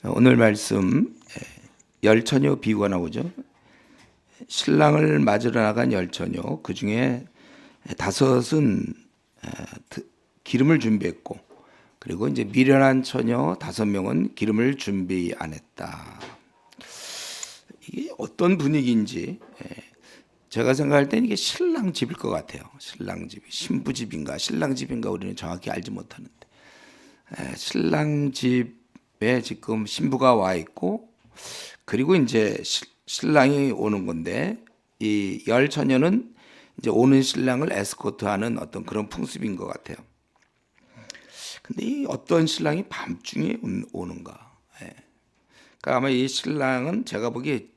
오늘 말씀 열처녀 비유가 나오죠. 신랑을 맞으러 나간 열처녀, 그 중에 다섯은 기름을 준비했고, 그리고 이제 미련한 처녀 5명은 기름을 준비 안 했다. 이게 어떤 분위기인지 제가 생각할 때는 이게 신랑 집일 것 같아요. 신랑 집, 신부 집인가 신랑 집인가 우리는 정확히 알지 못하는데, 신랑 집에 지금 신부가 와 있고, 그리고 이제 신랑이 오는 건데, 이 열처녀는 이제 오는 신랑을 에스코트하는 어떤 그런 풍습인 것 같아요. 근데 이 어떤 신랑이 밤중에 오는가? 그러니까 아마 이 신랑은 제가 보기에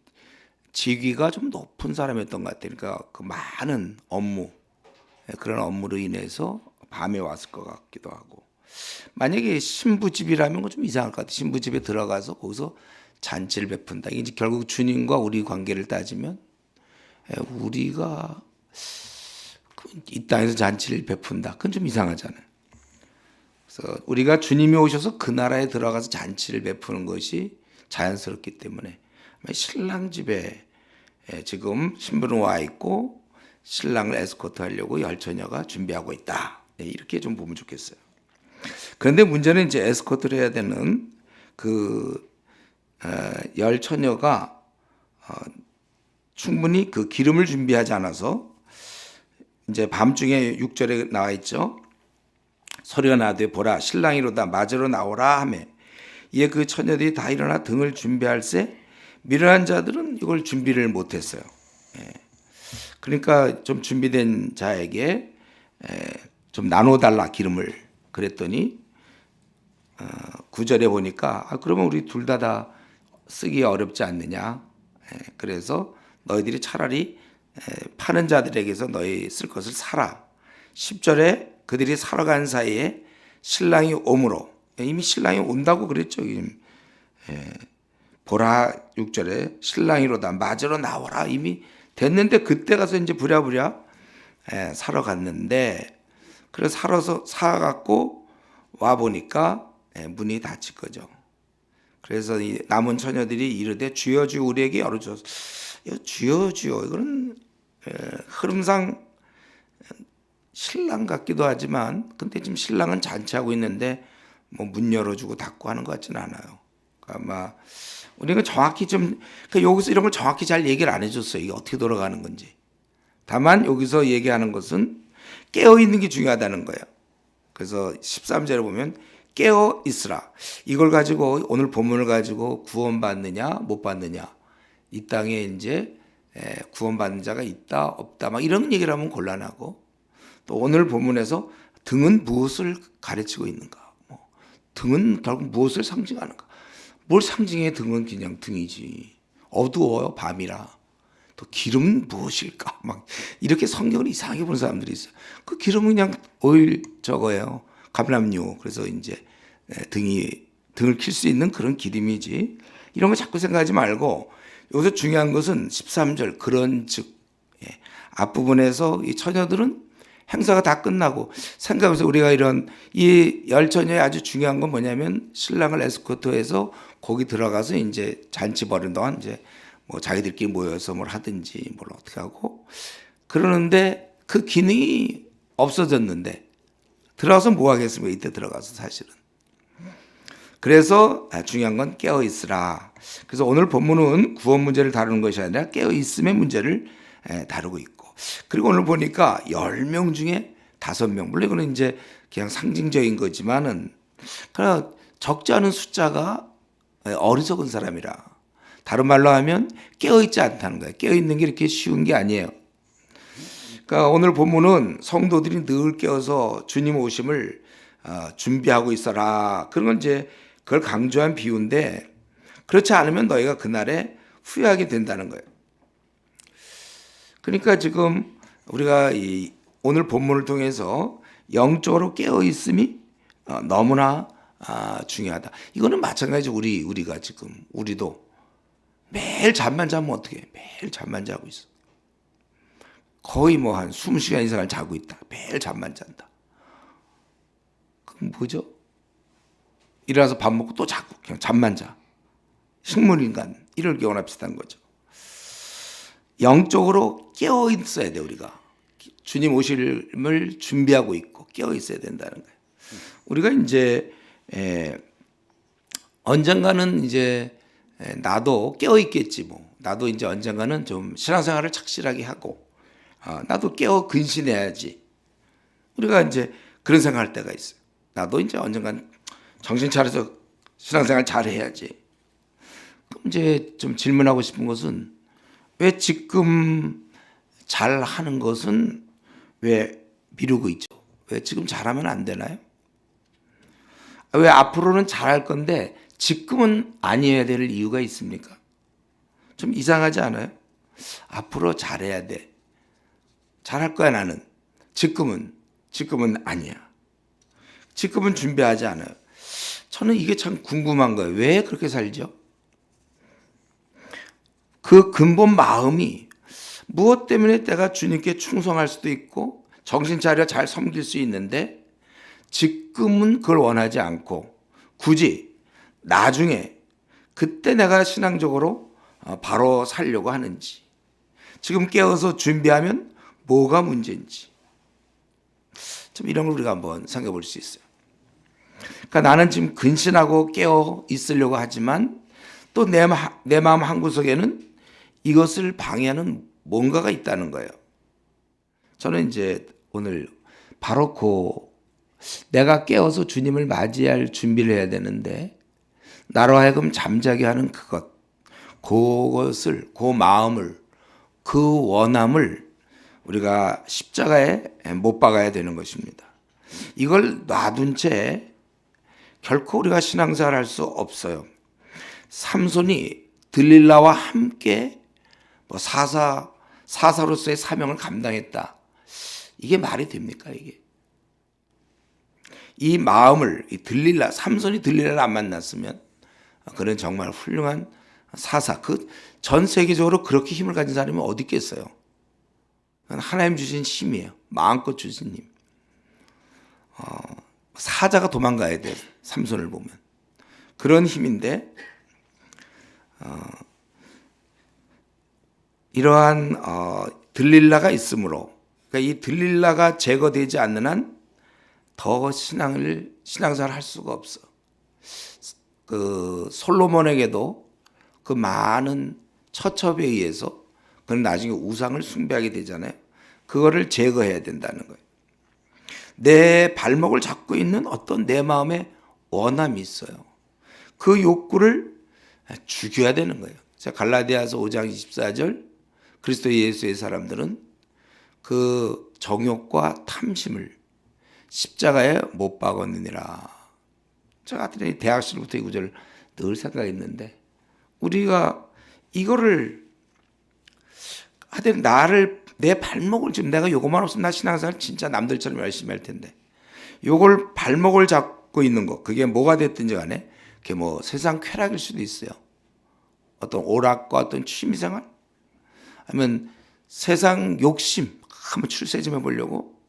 직위가 좀 높은 사람이었던 것 같아요. 그러니까 그 많은 업무, 그런 업무로 인해서 밤에 왔을 것 같기도 하고. 만약에 신부집이라면 그건 좀 이상할 것 같아요. 신부집에 들어가서 거기서 잔치를 베푼다. 이게 이제 결국 주님과 우리 관계를 따지면, 우리가 이 땅에서 잔치를 베푼다. 그건 좀 이상하잖아요. 그래서 우리가 주님이 오셔서 그 나라에 들어가서 잔치를 베푸는 것이 자연스럽기 때문에 신랑 집에 지금 신부는 와 있고 신랑을 에스코트 하려고 열처녀가 준비하고 있다. 이렇게 좀 보면 좋겠어요. 그런데 문제는 이제 에스코트를 해야 되는 그 열처녀가 충분히 그 기름을 준비하지 않아서 이제 밤중에 6절에 나와 있죠. 소리가 나되 보라 신랑이로다 맞으러 나오라 하며, 이에 그 처녀들이 다 일어나 등을 준비할세 미련한 자들은 이걸 준비를 못했어요. 그러니까 좀 준비된 자에게 좀 나눠달라 기름을 그랬더니 9절에 보니까 그러면 우리 둘 다 쓰기 어렵지 않느냐. 그래서 너희들이 차라리 파는 자들에게서 너희 쓸 것을 사라. 10절에 그들이 사러 간 사이에 신랑이 오므로, 이미 신랑이 온다고 그랬죠. 보라 6절에 신랑이로다 맞으러 나와라 이미 됐는데, 그때 가서 이제 부랴부랴 사러 갔는데, 그래서 사갖고 와 보니까 문이 닫힌 거죠. 그래서 이 남은 처녀들이 이르되 주여 주여 우리에게 열어주소서. 주여 주여, 이거는 흐름상 신랑 같기도 하지만, 근데 지금 신랑은 잔치하고 있는데 뭐 문 열어주고 닫고 하는 것 같지는 않아요. 아마 우리가 정확히 좀, 그러니까 여기서 이런 걸 정확히 잘 얘기를 안 해줬어요. 이게 어떻게 돌아가는 건지. 다만 여기서 얘기하는 것은 깨어 있는 게 중요하다는 거예요. 그래서 13절에 보면 깨어 있으라. 이걸 가지고 오늘 본문을 가지고 구원받느냐 못 받느냐, 이 땅에 이제 구원받는 자가 있다 없다 막 이런 얘기를 하면 곤란하고, 또 오늘 본문에서 등은 무엇을 가르치고 있는가, 등은 결국 무엇을 상징하는가. 뭘 상징해? 등은 그냥 등이지. 어두워요 밤이라. 또 기름은 무엇일까? 막 이렇게 성경을 이상하게 보는 사람들이 있어요. 그 기름은 그냥 오일 저거예요. 감람유. 그래서 이제 등을 킬 수 있는 그런 기름이지. 이런 거 자꾸 생각하지 말고, 여기서 중요한 것은 13절 그런즉, 앞부분에서 이 처녀들은 행사가 다 끝나고 생각해서 우리가 이런 이 열처녀의 아주 중요한 건 뭐냐면, 신랑을 에스코트해서 거기 들어가서 이제 잔치 벌인 동안 이제 뭐 자기들끼리 모여서 뭘 하든지 뭘 어떻게 하고 그러는데, 그 기능이 없어졌는데 들어가서 뭐 하겠습니까? 이때 들어가서 사실은. 그래서 중요한 건 깨어 있으라. 그래서 오늘 본문은 구원 문제를 다루는 것이 아니라 깨어 있음의 문제를 다루고 있고, 그리고 오늘 보니까 10명 중에 5명, 물론 이거는 이제 그냥 상징적인 거지만은 그러나 적지 않은 숫자가 어리석은 사람이라. 다른 말로 하면 깨어있지 않다는 거예요. 깨어있는 게 이렇게 쉬운 게 아니에요. 그러니까 오늘 본문은 성도들이 늘 깨어서 주님 오심을 준비하고 있어라. 그런 건 이제 그걸 강조한 비유인데, 그렇지 않으면 너희가 그날에 후회하게 된다는 거예요. 그러니까 지금 우리가 이 오늘 본문을 통해서 영적으로 깨어있음이 너무나 중요하다. 이거는 마찬가지. 우리가 지금 우리도 매일 잠만 자면 어떻게 해? 매일 잠만 자고 있어. 거의 뭐 한 20시간 이상을 자고 있다. 매일 잠만 잔다. 그럼 뭐죠? 일어나서 밥 먹고 또 자고 그냥 잠만 자. 식물인간 이럴 경우나 비슷한 거죠. 영적으로 깨어 있어야 돼. 우리가 주님 오심을 준비하고 있고 깨어 있어야 된다는 거예요. 우리가 이제 언젠가는 이제 나도 깨어 있겠지 뭐. 나도 이제 언젠가는 좀 신앙생활을 착실하게 하고 나도 깨어 근신해야지. 우리가 이제 그런 생각할 때가 있어요. 나도 이제 언젠간 정신 차려서 신앙생활 잘해야지. 그럼 이제 좀 질문하고 싶은 것은 왜 지금 잘하는 것은 왜 미루고 있죠? 왜 지금 잘하면 안 되나요? 왜 앞으로는 잘할 건데 지금은 아니어야 될 이유가 있습니까? 좀 이상하지 않아요? 앞으로 잘해야 돼. 잘할 거야 나는. 지금은 아니야. 지금은 준비하지 않아요. 저는 이게 참 궁금한 거예요. 왜 그렇게 살죠? 그 근본 마음이 무엇 때문에 내가 주님께 충성할 수도 있고 정신 차려 잘 섬길 수 있는데 지금은 그걸 원하지 않고 굳이 나중에 그때 내가 신앙적으로 바로 살려고 하는지, 지금 깨어서 준비하면 뭐가 문제인지, 좀 이런 걸 우리가 한번 생각해 볼 수 있어요. 그러니까 나는 지금 근신하고 깨어 있으려고 하지만 또 내 마음 한구석에는 이것을 방해하는 뭔가가 있다는 거예요. 저는 이제 오늘 바로 내가 깨어서 주님을 맞이할 준비를 해야 되는데 나로 하여금 잠자게 하는 그것을, 그 마음을, 그 원함을 우리가 십자가에 못 박아야 되는 것입니다. 이걸 놔둔 채 결코 우리가 신앙생활 할 수 없어요. 삼손이 들릴라와 함께 사사로서의 사명을 감당했다. 이게 말이 됩니까, 이게? 이 마음을, 삼손이 들릴라를 안 만났으면 그는 정말 훌륭한 사사, 전 세계적으로 그렇게 힘을 가진 사람이 어디 있겠어요? 하나님 주신 힘이에요. 마음껏 주신 힘. 사자가 도망가야 돼, 삼손을 보면. 그런 힘인데 이러한 들릴라가 있으므로, 그러니까 이 들릴라가 제거되지 않는 한 더 신앙생활을 할 수가 없어. 그 솔로몬에게도 그 많은 처첩에 의해서 그는 나중에 우상을 숭배하게 되잖아요. 그거를 제거해야 된다는 거예요. 내 발목을 잡고 있는 어떤 내 마음의 원함이 있어요. 그 욕구를 죽여야 되는 거예요. 갈라디아서 5장 24절, 그리스도 예수의 사람들은 그 정욕과 탐심을 십자가에 못 박았느니라. 제가 대학 시절부터 이 구절을 늘 생각했는데, 우리가 이거를 하여튼 내 발목을 지금 내가 요거만 없으면 나 신앙생활 진짜 남들처럼 열심히 할 텐데, 요걸 발목을 잡고 있는 거, 그게 뭐가 됐든지 간에 그게 뭐 세상 쾌락일 수도 있어요. 어떤 오락과 어떤 취미생활, 아니면 세상 욕심, 한번 출세 좀 해보려고,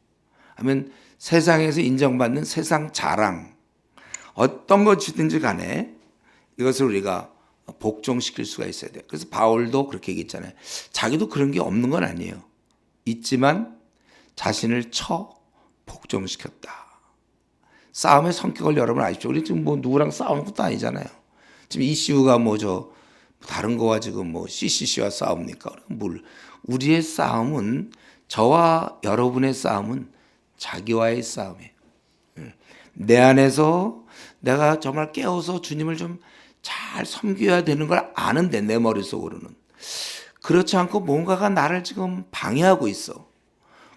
아니면 세상에서 인정받는 세상 자랑, 어떤 것이든지 간에 이것을 우리가 복종시킬 수가 있어야 돼요. 그래서 바울도 그렇게 얘기했잖아요. 자기도 그런 게 없는 건 아니에요. 있지만 자신을 복종시켰다. 싸움의 성격을 여러분 아십시오. 우리 지금 뭐 누구랑 싸우는 것도 아니잖아요. 지금 이슈가 다른 거와 지금 CCC와 싸웁니까? 우리의 싸움은, 저와 여러분의 싸움은 자기와의 싸움이에요. 내 안에서 내가 정말 깨어서 주님을 좀 잘 섬겨야 되는 걸 아는데, 내 머릿속으로는. 그렇지 않고 뭔가가 나를 지금 방해하고 있어.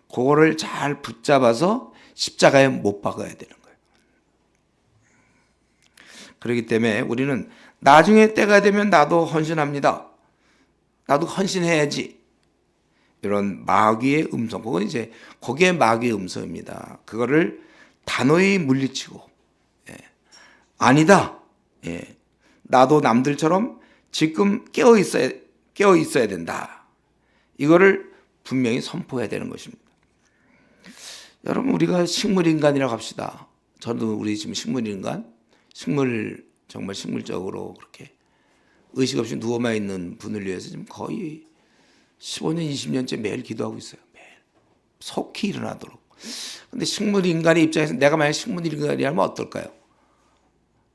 그거를 잘 붙잡아서 십자가에 못 박아야 되는 거예요. 그렇기 때문에 우리는 나중에 때가 되면 나도 헌신합니다. 나도 헌신해야지. 이런 마귀의 음성, 그건 이제 거기에 마귀의 음성입니다. 그거를 단호히 물리치고, 아니다. 나도 남들처럼 지금 깨어 있어야 된다. 이거를 분명히 선포해야 되는 것입니다. 여러분, 우리가 식물인간이라고 합시다. 저도 우리 지금 식물인간, 정말 식물적으로 그렇게 의식 없이 누워만 있는 분을 위해서 지금 거의 15년, 20년째 매일 기도하고 있어요. 매일. 속히 일어나도록. 근데 식물인간의 입장에서 내가 만약 식물인간이라면 어떨까요?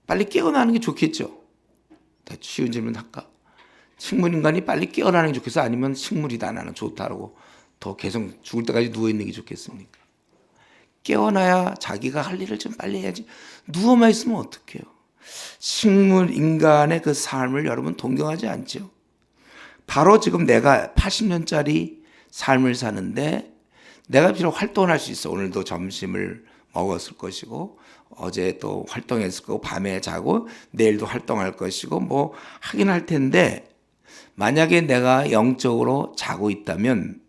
빨리 깨어나는 게 좋겠죠. 더 쉬운 질문 할까? 식물인간이 빨리 깨어나는 게 좋겠어? 아니면 식물이다 나는 좋다라고 더 계속 죽을 때까지 누워있는 게 좋겠습니까? 깨어나야 자기가 할 일을 좀 빨리 해야지. 누워만 있으면 어떡해요? 식물인간의 그 삶을 여러분 동경하지 않죠? 바로 지금 내가 80년짜리 삶을 사는데 내가 비록 활동을 할 수 있어. 오늘도 점심을 먹었을 것이고 어제 또 활동했을 거고 밤에 자고 내일도 활동할 것이고 뭐 하긴 할 텐데 만약에 내가 영적으로 자고 있다면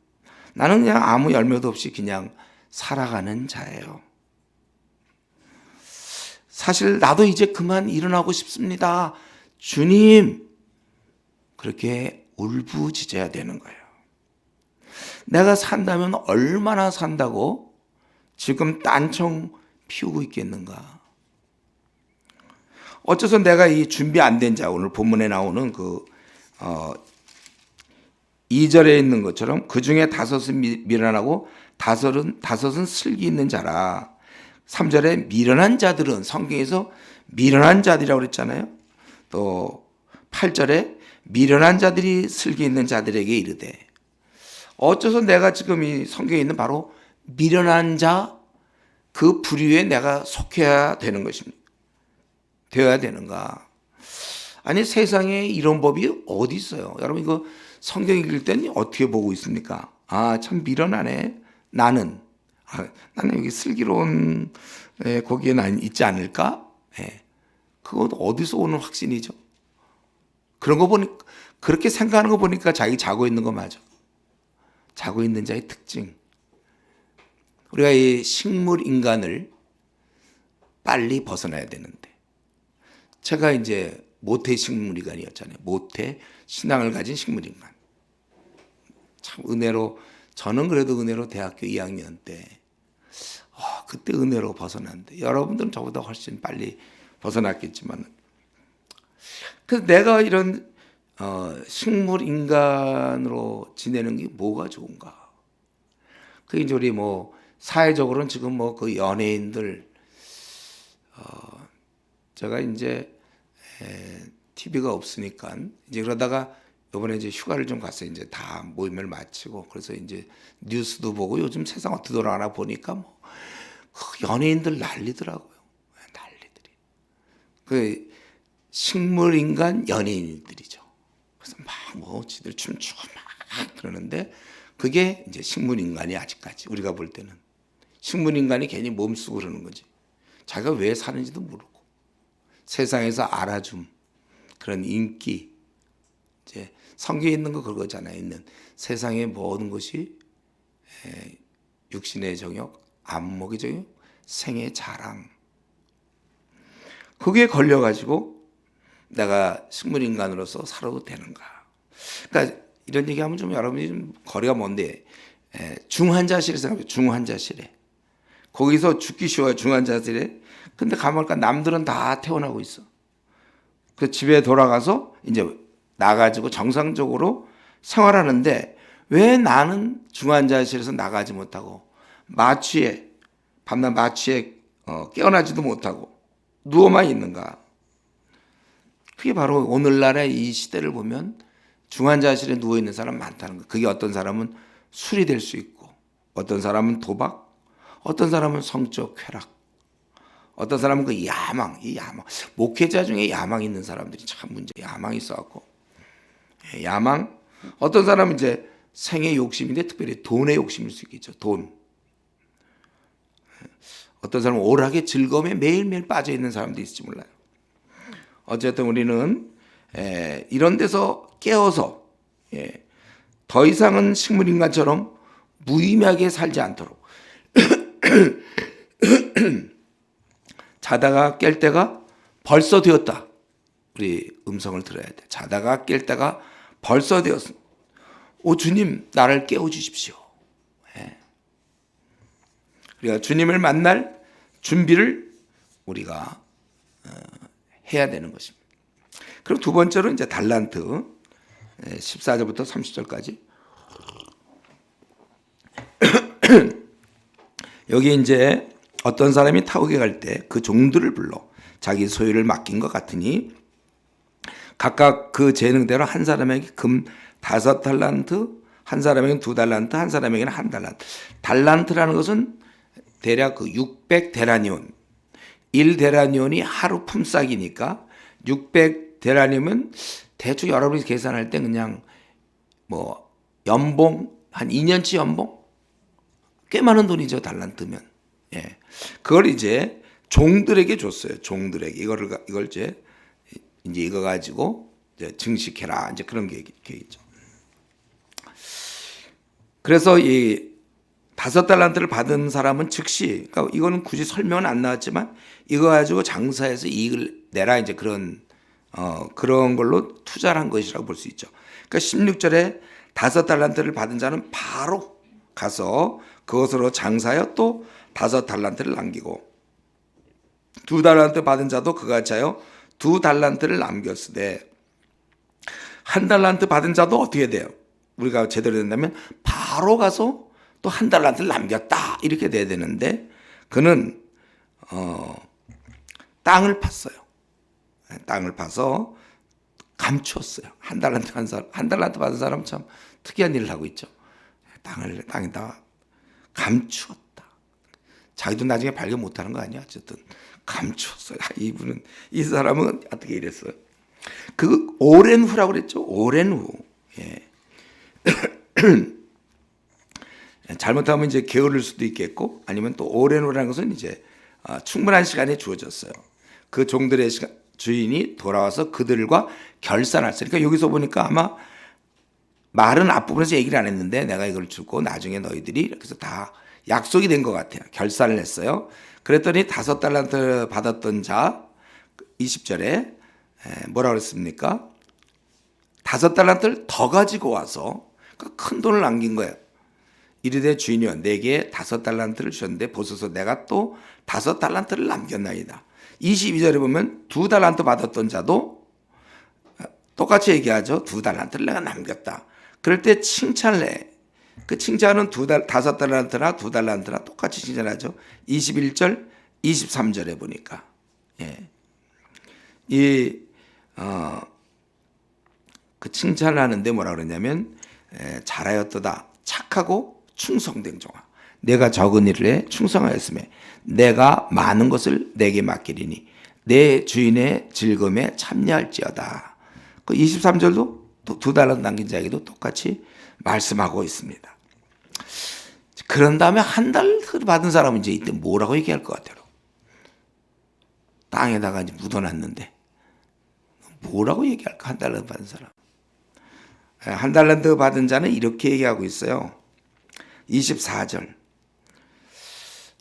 나는 그냥 아무 열매도 없이 그냥 살아가는 자예요. 사실 나도 이제 그만 일어나고 싶습니다. 주님, 그렇게 울부짖어야 되는 거예요. 내가 산다면 얼마나 산다고 지금 딴청 피우고 있겠는가. 어째서 내가 이 준비 안 된 자, 오늘 본문에 나오는 2절에 있는 것처럼 그 중에 5은 미련하고 5은 슬기 있는 자라. 3절에 미련한 자들은 성경에서 미련한 자들이라고 그랬잖아요. 또 8절에 미련한 자들이 슬기 있는 자들에게 이르되 어째서 내가 지금 이 성경에 있는 바로 미련한 자 그 부류에 내가 속해야 되는 것입니까? 되어야 되는가? 아니 세상에 이런 법이 어디 있어요? 여러분 이거 성경 읽을 때는 어떻게 보고 있습니까? 아, 참 미련하네. 나는 여기 슬기로운 거기에 난 있지 않을까? 그건 어디서 오는 확신이죠? 그런 거 보니까 그렇게 생각하는 거 보니까 자기 자고 있는 거 맞아. 자고 있는 자의 특징. 우리가 이 식물 인간을 빨리 벗어나야 되는데 제가 이제 모태 식물 인간이었잖아요. 모태 신앙을 가진 식물 인간. 참 은혜로 저는 그래도 은혜로 대학교 2학년 때 그때 은혜로 벗어났는데 여러분들은 저보다 훨씬 빨리 벗어났겠지만 그래서 내가 이런 식물 인간으로 지내는 게 뭐가 좋은가? 그 이제 우리 뭐 사회적으로는 지금 뭐 그 연예인들 제가 이제 TV가 없으니까 이제 그러다가 이번에 이제 휴가를 좀 갔어요. 이제 다 모임을 마치고 그래서 이제 뉴스도 보고 요즘 세상 어떻게 돌아가나 보니까 뭐 그 연예인들 난리더라고요. 난리들이. 그 식물 인간 연예인들이죠. 그래서 막 뭐 지들 춤추고 막 그러는데 그게 이제 식물 인간이 아직까지 우리가 볼 때는 식물 인간이 괜히 몸쓰고 그러는 거지. 자기가 왜 사는지도 모르고 세상에서 알아줌 그런 인기 이제 성경에 있는 거 그거잖아요. 있는 세상의 모든 것이 육신의 정욕, 안목의 정욕, 생의 자랑. 그게 걸려가지고 내가 식물인간으로서 살아도 되는가. 그러니까 이런 얘기하면 좀 여러분이 좀 거리가 먼데 중환자실에 생각해요. 중환자실에. 거기서 죽기 쉬워요. 중환자실에. 근데 가만히 남들은 다 태어나고 있어. 그 집에 돌아가서 이제 나가지고 정상적으로 생활하는데 왜 나는 중환자실에서 나가지 못하고 마취에 밤낮 마취에 깨어나지도 못하고 누워만 있는가? 그게 바로 오늘날의 이 시대를 보면 중환자실에 누워 있는 사람 많다는 거예요. 그게 어떤 사람은 술이 될 수 있고 어떤 사람은 도박, 어떤 사람은 성적 쾌락, 어떤 사람은 그 야망, 이 야망. 목회자 중에 야망 있는 사람들이 참 문제. 야망이 있어갖고 야망. 어떤 사람은 이제 생의 욕심인데 특별히 돈의 욕심일 수 있겠죠. 돈. 어떤 사람은 오락의 즐거움에 매일매일 빠져 있는 사람도 있을지 몰라요. 어쨌든 우리는 이런 데서 깨어서 더 이상은 식물인간처럼 무의미하게 살지 않도록 자다가 깰 때가 벌써 되었다. 우리 음성을 들어야 돼. 자다가 깰 때가 벌써 되었습니다. 오 주님 나를 깨워주십시오. 우리가 주님을 만날 준비를 우리가 해야 되는 것입니다. 그리고 두 번째로 이제 달란트 14절부터 30절까지 여기 이제 어떤 사람이 타국에 갈 때 그 종들을 불러 자기 소유를 맡긴 것 같으니 각각 그 재능대로 한 사람에게 금 5달란트, 한 사람에게는 2달란트, 한 사람에게는 1달란트. 달란트라는 것은 대략 그 600데나니온, 1데나니온이 하루 품삯이니까 600데나니온은 대충 여러분이 계산할 때 그냥 뭐 연봉 한 2년치 연봉 꽤 많은 돈이죠. 달란트면. 예. 그걸 이제 종들에게 줬어요. 종들에게 이걸 이제 이거 가지고 이제 증식해라. 이제 그런 게 있죠. 그래서 이 5달란트를 받은 사람은 즉시, 그러니까 이거는 굳이 설명은 안 나왔지만 이거 가지고 장사해서 이익을 내라, 이제 그런 걸로 투자를 한 것이라고 볼 수 있죠. 그러니까 16절에 5달란트를 받은 자는 바로 가서 그것으로 장사하여 또 5달란트를 남기고 2달란트 받은 자도 그같이 하여 2달란트를 남겼으되 1달란트 받은 자도 어떻게 돼요? 우리가 제대로 된다면 바로 가서 또 1달란트를 남겼다, 이렇게 돼야 되는데 그는 땅을 팠어요. 땅을 파서 감추었어요. 1달란트 받은 사람 참 특이한 일을 하고 있죠. 땅에다 감추었다. 자기도 나중에 발견 못하는 거 아니야? 어쨌든 감추었어요. 이 사람은 어떻게 이랬어요? 그 오랜 후라고 그랬죠. 오랜 후. 예. 잘못하면 이제 게으를 수도 있겠고, 아니면 또 오랜 후라는 것은 이제 충분한 시간이 주어졌어요. 그 종들의 주인이 돌아와서 그들과 결산했어요. 그러니까 여기서 보니까 아마 말은 앞부분에서 얘기를 안 했는데 내가 이걸 주고 나중에 너희들이 이렇게 해서 다 약속이 된 것 같아요. 결산을 했어요. 그랬더니 5달란트 받았던 자 20절에 뭐라 그랬습니까? 5달란트를 더 가지고 와서 큰 돈을 남긴 거예요. 이르되 주인이여 내게 5달란트를 주셨는데 보소서 내가 또 5달란트를 남겼나이다. 22절에 보면 2달란트 받았던 자도 똑같이 얘기하죠. 2달란트를 내가 남겼다. 그럴 때 칭찬을 해. 그 칭찬은 5달란트나 2달란트나 똑같이 칭찬하죠. 21절, 23절에 보니까. 예. 그 칭찬을 하는데 뭐라 그러냐면 잘하였도다. 착하고 충성된 종아. 내가 적은 일에 충성하였음에 내가 많은 것을 내게 맡기리니 내 주인의 즐거움에 참여할지어다. 그 23절도 또 2달란트 남긴 자에게도 똑같이 말씀하고 있습니다. 그런 다음에 1달란트 받은 사람은 이제 이때 뭐라고 얘기할 것 같아요? 땅에다가 이제 묻어놨는데 뭐라고 얘기할까? 1달란트 받은 사람. 1달란트 받은 자는 이렇게 얘기하고 있어요. 24절.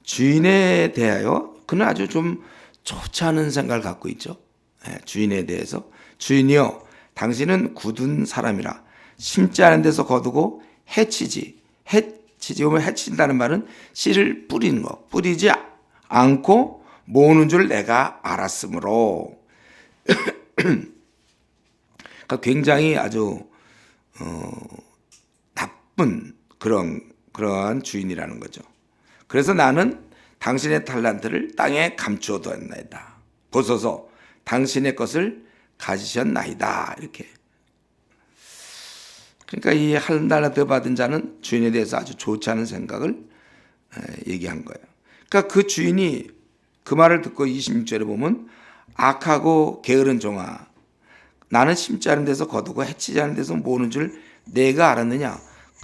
주인에 대하여 그는 아주 좀 좋지 않은 생각을 갖고 있죠. 주인에 대해서. 주인이여 당신은 굳은 사람이라 심지 않은 데서 거두고 해치지 오면 해친다는 말은 씨를 뿌리는 거. 뿌리지 않고 모으는 줄 내가 알았으므로. 그러니까 굉장히 아주 나쁜 그러한 주인이라는 거죠. 그래서 나는 당신의 달란트를 땅에 감추어 두었나이다. 보소서 당신의 것을 가지셨나이다. 이렇게. 그러니까 이 1달란트 받은 자는 주인에 대해서 아주 좋지 않은 생각을 얘기한 거예요. 그러니까 그 주인이 그 말을 듣고 26절에 보면 악하고 게으른 종아 나는 심지 않은 데서 거두고 해치지 않은 데서 모으는 줄 내가 알았느냐.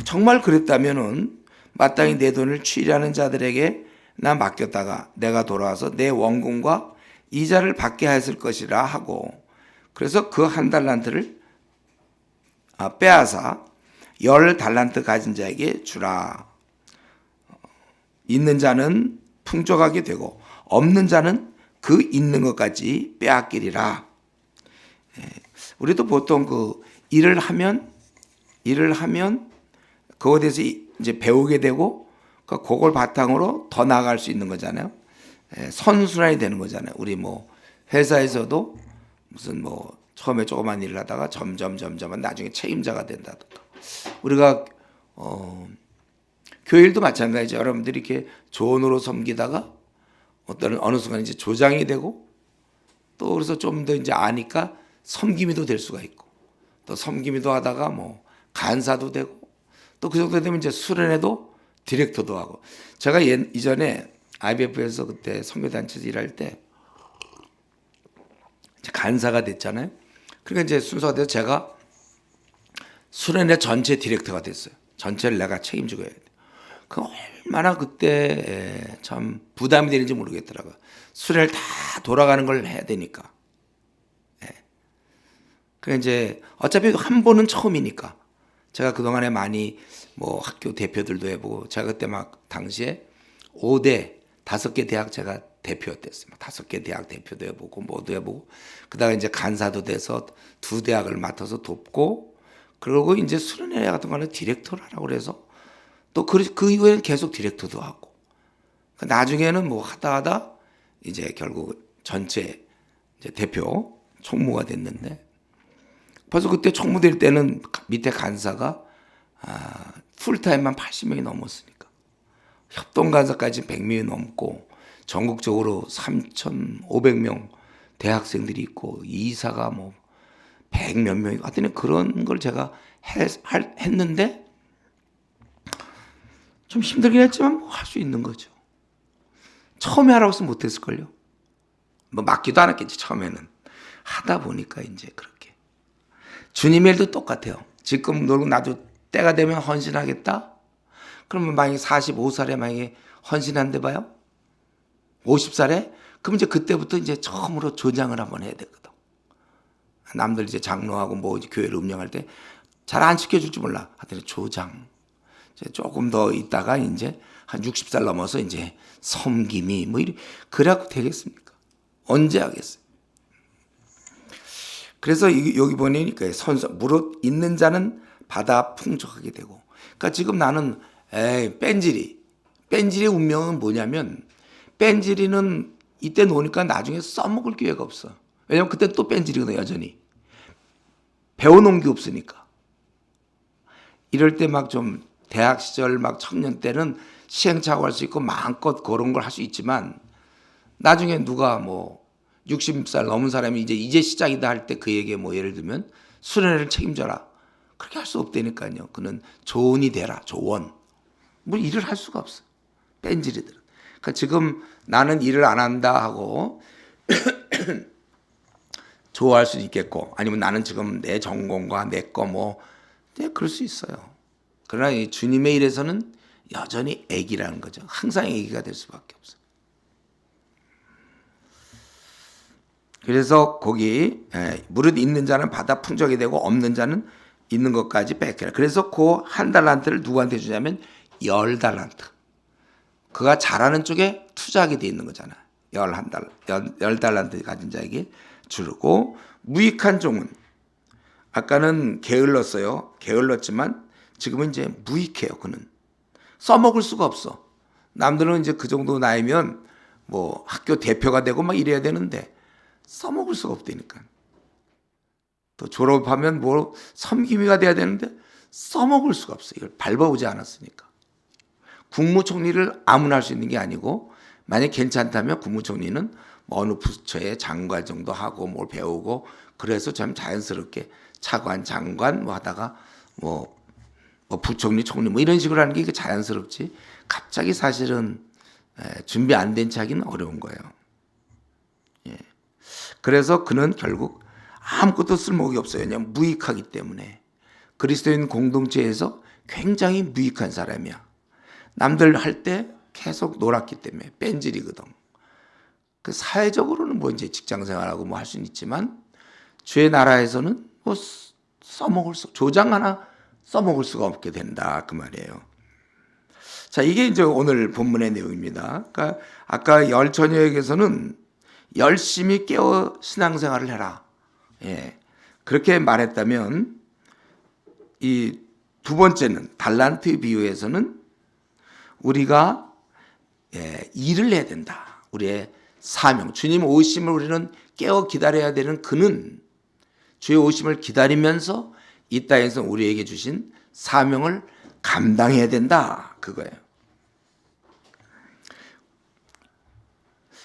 정말 그랬다면은 마땅히 내 돈을 취하는 자들에게 나 맡겼다가 내가 돌아와서 내 원금과 이자를 받게 했을 것이라 하고, 그래서 그 1달란트를 빼앗아 10달란트 가진 자에게 주라. 있는 자는 풍족하게 되고 없는 자는 그 있는 것까지 빼앗기리라. 우리도 보통 그 일을 하면 그거에 대해서 이제 배우게 되고 그걸 바탕으로 더 나아갈 수 있는 거잖아요. 선순환이 되는 거잖아요. 우리 뭐 회사에서도 무슨 뭐 처음에 조그만 일을 하다가 점점 나중에 책임자가 된다든가. 우리가 교회 일도 마찬가지죠. 여러분들이 이렇게 조언으로 섬기다가 어느 순간 이제 조장이 되고, 또 그래서 좀 더 이제 아니까 섬김이도 될 수가 있고, 또 섬김이도 하다가 뭐 간사도 되고, 또 그 정도 되면 이제 수련회도 디렉터도 하고. 제가 이전에 IBF에서 그때 선교단체에서 일할 때 이제 간사가 됐잖아요. 그러니까 이제 순서가 돼서 제가 수련회 전체 디렉터가 됐어요. 전체를 내가 책임지고 해야 돼. 그 얼마나 그때 참 부담이 되는지 모르겠더라고요. 수련회를 다 돌아가는 걸 해야 되니까. 그래 이제 어차피 한 번은 처음이니까. 제가 그동안에 많이 뭐 학교 대표들도 해보고, 제가 그때 막 당시에 5대 5개 대학 제가 대표였댔어요. 5개 대학 대표도 해보고 뭐도 해보고, 그다가 이제 간사도 돼서 2대학을 맡아서 돕고, 그러고 이제 수련회 같은 거는 디렉터를 하라고 그래서 또 그 이후에는 계속 디렉터도 하고, 나중에는 뭐 하다 이제 결국 전체 이제 대표 총무가 됐는데, 벌써 그때 총무될 때는 밑에 간사가 풀타임만 80명이 넘었으니까, 협동간사까지 100명이 넘고, 전국적으로 3,500명 대학생들이 있고, 이사가 뭐 100몇 명이 하여튼 그런 걸 제가 했는데, 좀 힘들긴 했지만 뭐 할 수 있는 거죠. 처음에 하라고 했으면 못했을걸요. 뭐 맞기도 않았겠지. 처음에는 하다 보니까 이제 그렇게. 주님의 일도 똑같아요. 지금 놀고 나도 때가 되면 헌신하겠다. 그러면 만약에 45살에 만약에 헌신한데 봐요. 50살에? 그럼 이제 그때부터 이제 처음으로 조장을 한번 해야 되거든. 남들 이제 장로하고 뭐 이제 교회를 운영할 때 잘 안 시켜줄지 몰라. 하여튼 조장. 이제 조금 더 있다가 이제 한 60살 넘어서 이제 섬김이 뭐 이래. 그래갖고 되겠습니까? 언제 하겠어요? 그래서 여기 보니까 무릇 있는 자는 받아 풍족하게 되고. 그러니까 지금 나는 뺀질이의 운명은 뭐냐면, 뺀질이는 이때 놓으니까 나중에 써먹을 기회가 없어. 왜냐면 그때 또 뺀질이거든. 여전히 배워놓은 게 없으니까. 이럴 때 막 좀 대학 시절 막 청년 때는 시행착오할 수 있고 마음껏 그런 걸 할 수 있지만, 나중에 누가 뭐 60살 넘은 사람이 이제 시작이다 할 때 그에게 뭐 예를 들면 수련회를 책임져라, 그렇게 할 수 없다니까요. 그는 조언이 되라, 조언. 뭐 일을 할 수가 없어. 뺀질이들은. 그러니까 지금 나는 일을 안 한다 하고 좋아할 수도 있겠고, 아니면 나는 지금 내 전공과 내 거 뭐 그럴 수 있어요. 그러나 이 주님의 일에서는 여전히 애기라는 거죠. 항상 애기가 될 수밖에 없어요. 그래서 거기 무릇 있는 자는 받아 풍족이 되고 없는 자는 있는 것까지 뺏겨라. 그래서 그 한 달란트를 누구한테 주냐면 10달란트. 그가 잘하는 쪽에 투자하게 돼 있는 거잖아. 10달란트 가진 자에게 주고, 무익한 종은, 아까는 게을렀어요. 게을렀지만 지금은 이제 무익해요. 그는 써먹을 수가 없어. 남들은 이제 그 정도 나이면 뭐 학교 대표가 되고 막 이래야 되는데 써먹을 수가 없다니까. 또 졸업하면 뭐 섬김이가 돼야 되는데 써먹을 수가 없어. 이걸 밟아오지 않았으니까. 국무총리를 아무나 할 수 있는 게 아니고, 만약 괜찮다면 국무총리는 뭐 어느 부처의 장관 정도 하고 뭘 배우고, 그래서 참 자연스럽게 차관, 장관 뭐 하다가 뭐 부총리, 총리 뭐 이런 식으로 하는 게 자연스럽지, 갑자기 사실은 준비 안 된 채 하기는 어려운 거예요. 그래서 그는 결국 아무것도 쓸모가 없어요. 그냥 무익하기 때문에. 그리스도인 공동체에서 굉장히 무익한 사람이야. 남들 할 때 계속 놀았기 때문에 뺀질이거든. 그 사회적으로는 뭐 이제 직장 생활하고 뭐 할 수는 있지만, 주의 나라에서는 뭐 조장 하나 써먹을 수가 없게 된다, 그 말이에요. 자, 이게 이제 오늘 본문의 내용입니다. 그러니까 아까 열 처녀에게서는 열심히 깨어 신앙생활을 해라. 그렇게 말했다면, 이 두 번째는 달란트 비유에서는 우리가 일을 해야 된다. 우리의 사명, 주님 오심을 우리는 깨어 기다려야 되는 그는 주의 오심을 기다리면서 이 땅에서 우리에게 주신 사명을 감당해야 된다, 그거예요.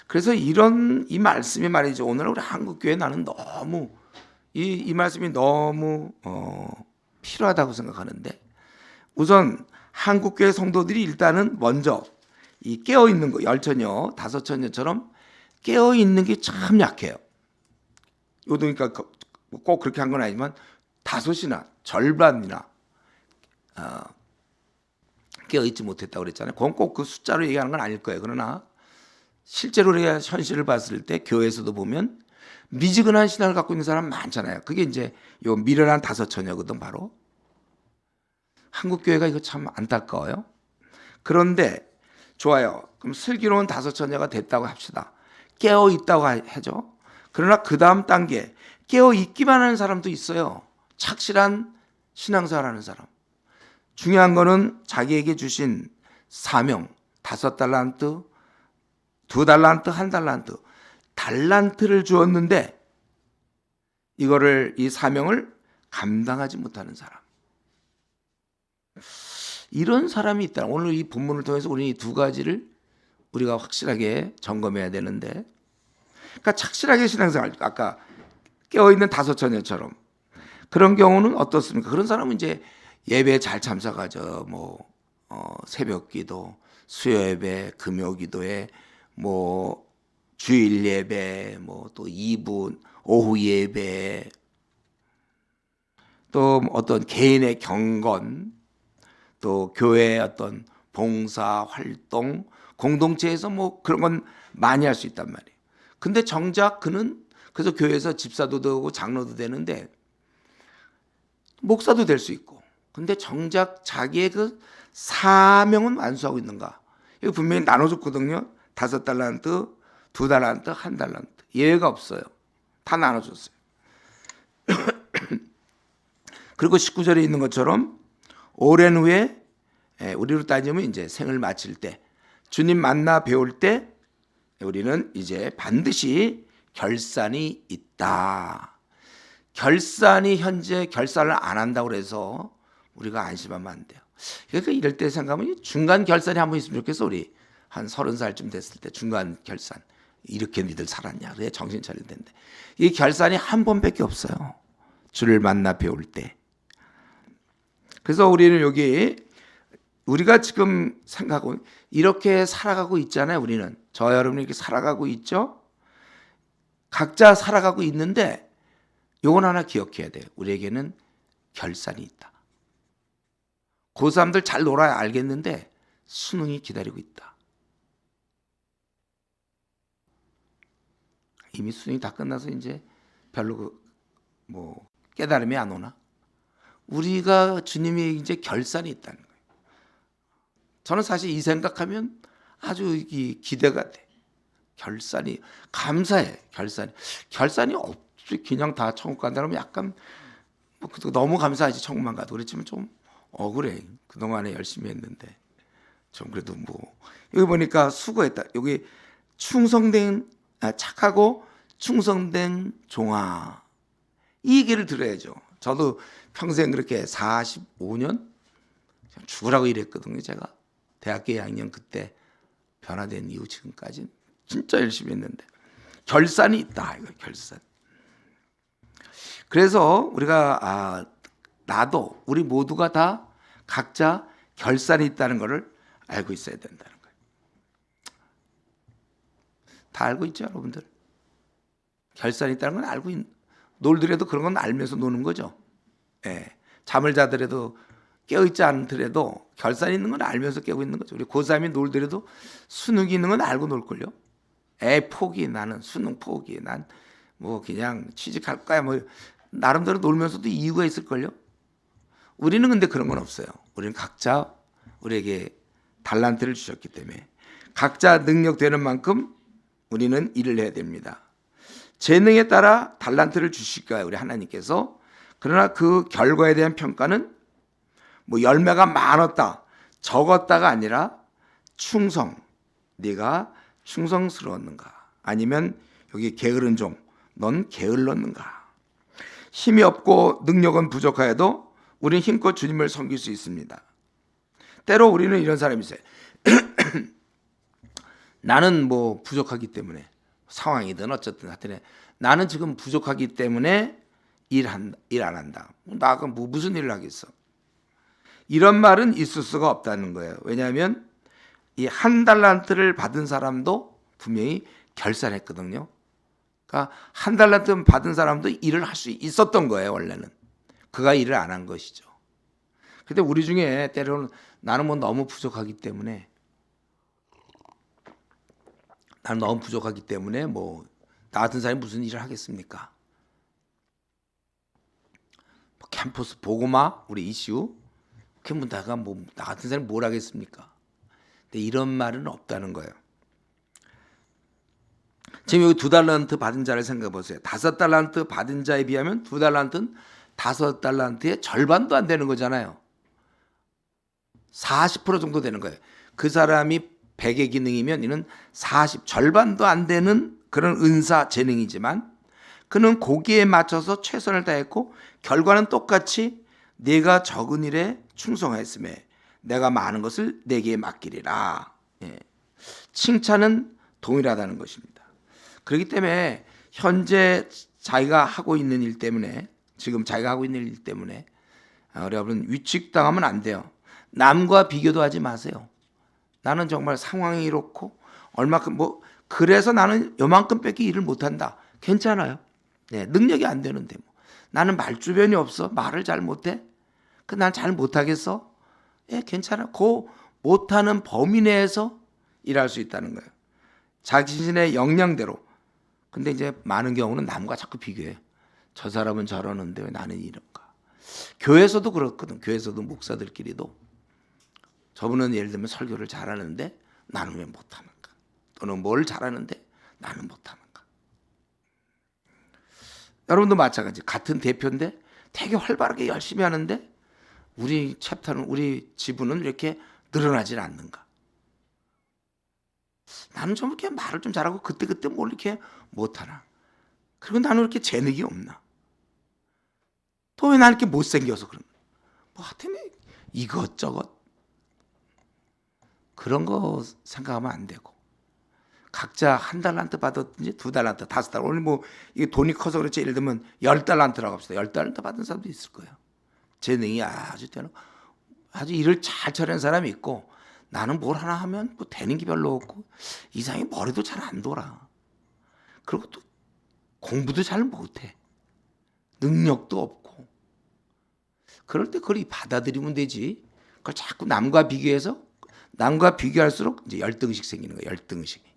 그래서 이 말씀이 말이죠. 오늘 우리 한국교회 나는 너무 이 말씀이 너무 필요하다고 생각하는데, 우선 한국교회 성도들이 일단은 먼저 이 깨어 있는 거, 열처녀, 다섯처녀처럼 깨어 있는 게 참 약해요. 그러니까 꼭 그렇게 한 건 아니지만 다섯이나 절반이나 깨어 있지 못했다고 그랬잖아요. 그건 꼭 그 숫자로 얘기하는 건 아닐 거예요. 그러나 실제로 우리가 현실을 봤을 때 교회에서도 보면 미지근한 신앙을 갖고 있는 사람 많잖아요. 그게 이제 요 미련한 다섯처녀거든. 바로 한국 교회가 이거 참 안타까워요. 그런데 좋아요. 그럼 슬기로운 다섯처녀가 됐다고 합시다. 깨어 있다고 하죠. 그러나 그 다음 단계, 깨어 있기만 하는 사람도 있어요. 착실한 신앙생활하는 사람. 중요한 거는 자기에게 주신 사명, 5달란트, 2달란트, 1달란트, 달란트를 주었는데 이 사명을 감당하지 못하는 사람. 이런 사람이 있다. 오늘 이 본문을 통해서 우리는 이 두 가지를 우리가 확실하게 점검해야 되는데, 그러니까 착실하게 신앙생활, 아까 깨어있는 다섯처녀처럼 그런 경우는 어떻습니까? 그런 사람은 이제 예배에 잘 참석하죠. 새벽기도, 수요예배, 금요기도에 주일 예배, 또 2분 오후 예배, 또 어떤 개인의 경건, 또 교회의 어떤 봉사 활동, 공동체에서 그런 건 많이 할 수 있단 말이에요. 근데 정작 그는 그래서 교회에서 집사도 되고 장로도 되는데 목사도 될 수 있고, 근데 정작 자기의 그 사명은 완수하고 있는가? 이거 분명히 나눠줬거든요. 5달란트, 2달란트, 1달란트. 예외가 없어요. 다 나눠줬어요. 그리고 19절에 있는 것처럼 오랜 후에, 우리로 따지면 이제 생을 마칠 때, 주님 만나 배울 때 우리는 이제 반드시 결산이 있다. 결산이 현재 결산을 안 한다고 해서 우리가 안심하면 안 돼요. 그러니까 이럴 때 생각하면 중간 결산이 한 번 있으면 좋겠어. 우리 한 30살쯤 됐을 때 중간 결산. 이렇게 니들 살았냐? 그래 정신 차릴 텐데. 이 결산이 한 번밖에 없어요. 주를 만나 배울 때. 그래서 우리는 여기 우리가 지금 생각하고 이렇게 살아가고 있잖아요. 우리는 저 여러분이 이렇게 살아가고 있죠. 각자 살아가고 있는데 요건 하나 기억해야 돼요. 우리에게는 결산이 있다. 고3들 잘 놀아야 알겠는데 수능이 기다리고 있다. 이미 수능이 다 끝나서 이제 별로 깨달음이 안 오나? 우리가 주님이 이제 결산이 있다는 거예요. 저는 사실 이 생각하면 아주 기대가 돼. 결산이 감사해. 결산이 없이 그냥 다 천국 간다면 약간 너무 감사하지. 천국만 가도. 그렇지만 좀 억울해. 그동안에 열심히 했는데 좀 그래도 여기 보니까 수고했다. 여기 착하고 충성된 종아, 이 얘기를 들어야죠. 저도 평생 그렇게 45년 죽으라고 일했거든요. 제가 대학교 2학년 그때 변화된 이후 지금까지 진짜 열심히 했는데 결산이 있다. 이거 결산. 그래서 우리가 나도 우리 모두가 다 각자 결산이 있다는 것을 알고 있어야 된다는 거예요. 다 알고 있죠, 여러분들? 결산이 있다는 건 알고 놀더라도 그런 건 알면서 노는 거죠. 예. 잠을 자더라도 깨어있지 않더라도 결산이 있는 건 알면서 깨고 있는 거죠. 우리 고3이 놀더라도 수능이 있는 건 알고 놀걸요. 포기, 나는 수능 포기, 난 그냥 취직할 거야. 나름대로 놀면서도 이유가 있을걸요. 우리는 근데 그런 건 없어요. 우리는 각자 우리에게 달란트를 주셨기 때문에 각자 능력되는 만큼 우리는 일을 해야 됩니다. 재능에 따라 달란트를 주실 거예요, 우리 하나님께서. 그러나 그 결과에 대한 평가는 열매가 많았다, 적었다가 아니라 충성, 네가 충성스러웠는가, 아니면 여기 게으른 종, 넌 게을렀는가. 힘이 없고 능력은 부족하여도 우리는 힘껏 주님을 섬길 수 있습니다. 때로 우리는 이런 사람이 있어요. 나는 뭐 부족하기 때문에, 상황이든 어쨌든 하여튼 나는 지금 부족하기 때문에 일 안 한다. 나가 무슨 일을 하겠어. 이런 말은 있을 수가 없다는 거예요. 왜냐하면 이 한 달란트를 받은 사람도 분명히 결산했거든요. 그러니까 한 달란트 받은 사람도 일을 할 수 있었던 거예요. 원래는 그가 일을 안 한 것이죠. 근데 우리 중에 때로는 나는 뭐 너무 부족하기 때문에 뭐 나 같은 사람이 무슨 일을 하겠습니까? 캠퍼스 보고마 우리 이슈 그문다가 뭐 나 같은 사람이 뭘 하겠습니까? 근데 이런 말은 없다는 거예요. 지금 여기 2달란트 받은 자를 생각해 보세요. 5달란트 받은 자에 비하면 2달란트는 5달란트의 절반도 안 되는 거잖아요. 40% 정도 되는 거예요. 그 사람이 100의 기능이면 이는 절반도 안 되는 그런 은사 재능이지만 그는 거기에 맞춰서 최선을 다했고 결과는 똑같이 네가 적은 일에 충성했음에 내가 많은 것을 네게 맡기리라. 예. 칭찬은 동일하다는 것입니다. 그렇기 때문에 현재 자기가 하고 있는 일 때문에 여러분 위축당하면 안 돼요. 남과 비교도 하지 마세요. 나는 정말 상황이 이렇고 얼마큼 그래서 나는 요만큼밖에 일을 못한다. 괜찮아요. 네, 능력이 안 되는데 뭐. 나는 말주변이 없어. 말을 잘 못해. 난 잘 못하겠어. 예, 괜찮아. 그 못하는 범위 내에서 일할 수 있다는 거예요. 자신의 역량대로. 근데 이제 많은 경우는 남과 자꾸 비교해요. 저 사람은 저러는데 왜 나는 이런가. 교회에서도 그렇거든. 교회에서도 목사들끼리도 저분은 예를 들면 설교를 잘하는데 나는 왜 못하는가. 또는 뭘 잘하는데 나는 못하는가. 여러분도 마찬가지. 같은 대표인데 되게 활발하게 열심히 하는데 우리 챕터는 우리 지부는 이렇게 늘어나질 않는가. 나는 좀 이렇게 말을 좀 잘하고 그때 뭘 이렇게 못하나. 그리고 나는 이렇게 재능이 없나. 또 왜 나는 이렇게 못생겨서 그런가. 뭐 하여튼 이것저것 그런 거 생각하면 안 되고 각자 1달란트 받았든지 2달란트, 5달란트. 오늘 뭐 이게 돈이 커서 그렇지 예를 들면 10달란트라고 합시다. 10달란트 받은 사람도 있을 거예요. 재능이 아주 일을 잘 처리하는 사람이 있고 나는 뭘 하나 하면 뭐 되는 게 별로 없고 이상하게 머리도 잘 안 돌아. 그리고 또 공부도 잘 못해. 능력도 없고. 그럴 때 그걸 받아들이면 되지. 그걸 자꾸 남과 비교할수록 이제 열등의식 생기는 거예요.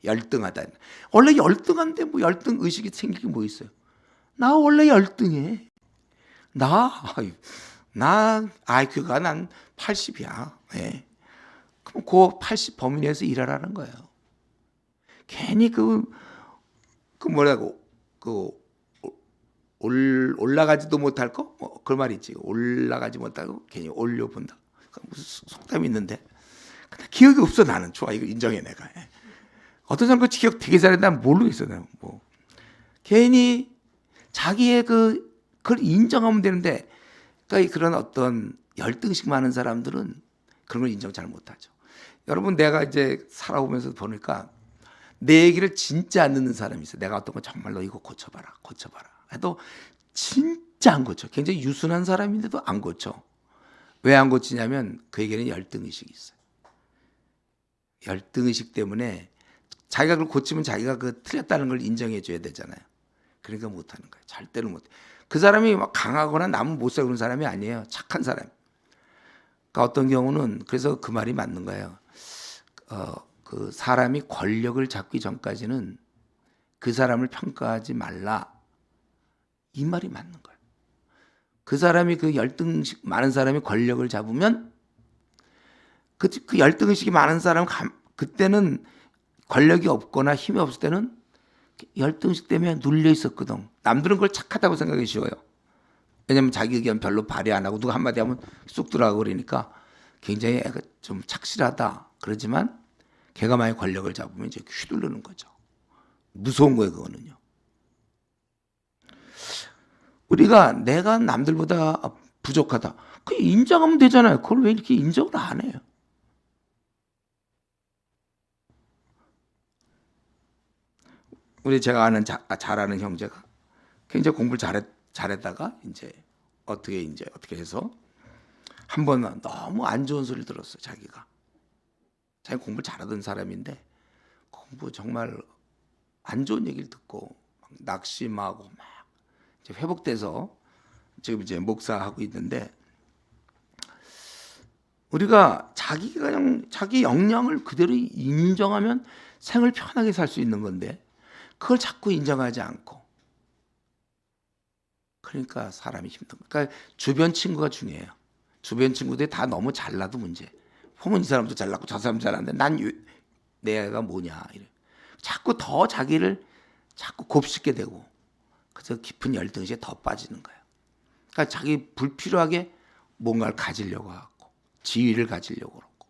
열등하다. 원래 열등한데 뭐 열등의식이 생길 게 뭐 있어요. 나 원래 열등해. 나 IQ가 난 80이야. 네. 그럼 그 80 범위 내에서 일하라는 거예요. 괜히 올라가지도 못할 거? 그 말 있지. 올라가지 못하고 괜히 올려본다. 무슨 속담이 있는데. 근데 기억이 없어 나는. 좋아 이거 인정해 내가. 어떤 사람 그 기억 되게 잘해 난 모르겠어 내가. 뭐 괜히 자기의 그걸 인정하면 되는데 그러니까 그런 어떤 열등식 많은 사람들은 그런 걸 인정 잘 못하죠. 여러분 내가 이제 살아오면서 보니까 내 얘기를 진짜 안 듣는 사람이 있어요. 내가 어떤 거 정말로 이거 고쳐봐라 해도 진짜 안 고쳐. 굉장히 유순한 사람인데도 안 고쳐. 왜 안 고치냐면 그에게는 열등의식이 있어요. 열등의식 때문에 자기가 그걸 고치면 자기가 틀렸다는 걸 인정해 줘야 되잖아요. 그러니까 못하는 거예요. 절대로 못해. 그 사람이 막 강하거나 남은 못 살고 그런 사람이 아니에요. 착한 사람. 그러니까 어떤 경우는 그래서 그 말이 맞는 거예요. 그 사람이 권력을 잡기 전까지는 그 사람을 평가하지 말라. 이 말이 맞는 거예요. 그 사람이 그 열등의식 많은 사람이 권력을 잡으면 그 열등의식이 많은 사람 그때는 권력이 없거나 힘이 없을 때는 열등의식 때문에 눌려 있었거든. 남들은 그걸 착하다고 생각하기 쉬워요. 왜냐면 자기 의견 별로 발휘 안 하고 누가 한마디 하면 쑥 들어가고 그러니까 굉장히 좀 착실하다. 그러지만 걔가 만약 권력을 잡으면 이제 휘두르는 거죠. 무서운 거예요, 그거는요. 우리가 내가 남들보다 부족하다. 그 인정하면 되잖아요. 그걸 왜 이렇게 인정을 안 해요? 우리 제가 아는 잘 아는 형제가 굉장히 공부를 잘했다가 이제 어떻게 해서 한 번 너무 안 좋은 소리를 들었어요. 자기 공부를 잘하던 사람인데 공부 정말 안 좋은 얘기를 듣고 막 낙심하고 막 이제 회복돼서 지금 이제 목사하고 있는데, 우리가 자기가 그냥 자기 역량을 그대로 인정하면 생을 편하게 살 수 있는 건데 그걸 자꾸 인정하지 않고, 그러니까 사람이 힘든 거예요. 그러니까 주변 친구가 중요해요. 주변 친구들이 다 너무 잘나도 문제. 보면 이 사람도 잘났고 저 사람도 잘났는데 내가 뭐냐 이래. 자꾸 더 자기를 자꾸 곱씹게 되고, 그래서 깊은 열등시에 더 빠지는 거예요. 그러니까 자기 불필요하게 뭔가를 가지려고 하고 지위를 가지려고 그러고,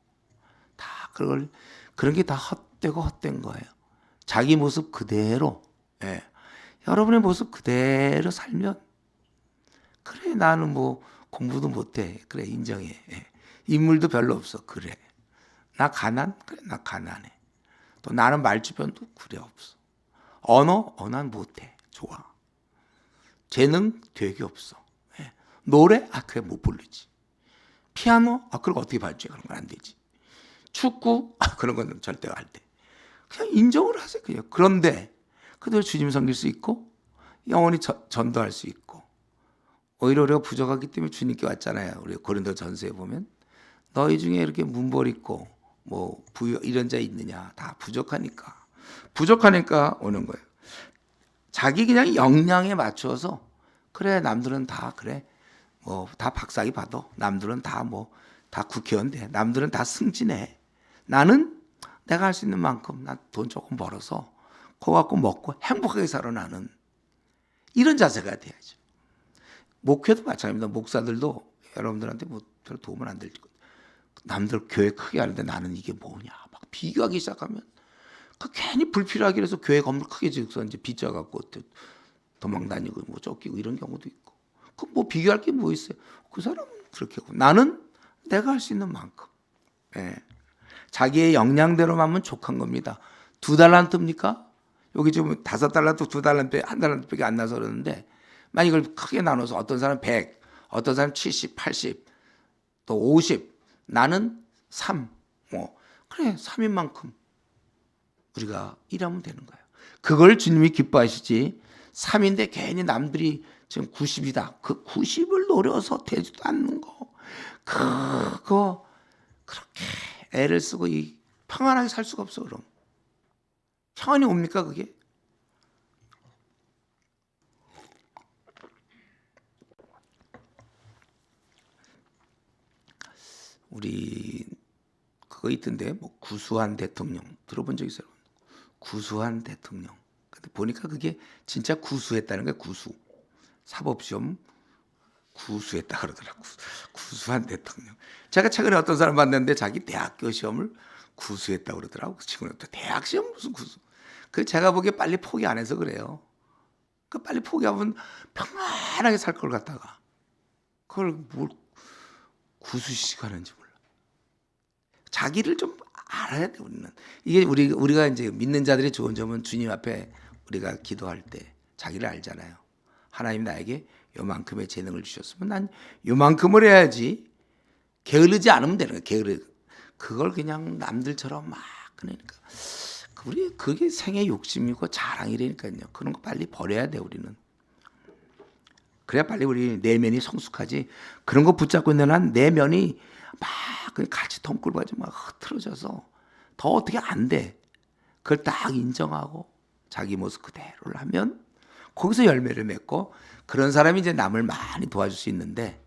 다 그런 게 다 헛되고 헛된 거예요. 자기 모습 그대로, 예. 여러분의 모습 그대로 살면, 그래 나는 뭐 공부도 못해, 그래 인정해, 예. 인물도 별로 없어, 그래 나 그래 나 가난해. 또 나는 말주변도 그래 없어. 언어 난 못해, 좋아. 재능 되게 없어, 예. 노래 그래 못 부르지. 피아노 그런 거 어떻게 발주해, 그런 건 안 되지. 축구 그런 건 절대 안 돼. 그냥 인정을 하세요, 그냥. 그런데 그대로 주님 섬길 수 있고 영원히 전도할 수 있고, 오히려 우리가 부족하기 때문에 주님께 왔잖아요. 우리 고린도 전서에 보면 너희 중에 이렇게 문벌 있고 뭐 부유 이런 자 있느냐, 다 부족하니까 오는 거예요. 자기 그냥 역량에 맞춰서, 그래 남들은 다 그래 뭐 다 박사기 받아, 남들은 다 뭐 다 국회의원 돼, 남들은 다 승진해, 나는 내가 할 수 있는 만큼 난 돈 조금 벌어서 그거 갖고 먹고 행복하게 살아, 나는 이런 자세가 돼야죠. 목회도 마찬가지입니다. 목사들도 여러분들한테 뭐 별 도움은 안 될 거예요. 남들 교회 크게 하는데 나는 이게 뭐냐 막 비교하기 시작하면 괜히 불필요하게 해서 교회 건물 크게 지어서 이제 빚져 갖고 도망 다니고 뭐 쫓기고 이런 경우도 있고, 그 뭐 비교할 게 뭐 있어요? 그 사람은 그렇게 하고 나는 내가 할 수 있는 만큼, 예. 자기의 역량대로만 하면 족한 겁니다. 2달란트입니까? 여기 지금 5달란트, 2달란트, 1달란트밖에 안 나서 그러는데, 만약 이걸 크게 나눠서 어떤 사람 100, 어떤 사람 70, 80, 또 50, 나는 3, 뭐 그래 3인 만큼 우리가 일하면 되는 거예요. 그걸 주님이 기뻐하시지, 3인데 괜히 남들이 지금 90이다 그 90을 노려서 되지도 않는 거, 그거 그렇게 애를 쓰고 평안하게 살 수가 없어. 그럼 평안이 옵니까 그게? 우리 그거 있던데, 뭐 구수한 대통령 들어본 적 있어요? 구수한 대통령. 근데 보니까 그게 진짜 구수했다는 거야. 사법시험 구수했다 그러더라고. 구수한 대통령. 제가 최근에 어떤 사람 봤는데 자기 대학교 시험을 구수했다 그러더라고. 그 친구는 또 대학 시험 무슨 구수. 그 제가 보기에 빨리 포기 안 해서 그래요. 그 빨리 포기하면 평안하게 살 걸 갖다가 그걸 뭘 구수식 하는지 몰라. 자기를 좀 알아야 돼, 우리는. 이게 우리가 이제 믿는 자들의 좋은 점은 주님 앞에 우리가 기도할 때 자기를 알잖아요. 하나님 나에게 요만큼의 재능을 주셨으면 난 요만큼을 해야지. 게으르지 않으면 되는 거예요. 그걸 그냥 남들처럼 막 그러니까 그게 생의 욕심이고 자랑이라니까요. 그런 거 빨리 버려야 돼, 우리는. 그래야 빨리 우리 내면이 성숙하지. 그런 거 붙잡고 있는 한 내면이 막 그냥 같이 덩굴바지 막 흐트러져서 더 어떻게 안 돼. 그걸 딱 인정하고 자기 모습 그대로를 하면 거기서 열매를 맺고, 그런 사람이 이제 남을 많이 도와줄 수 있는데,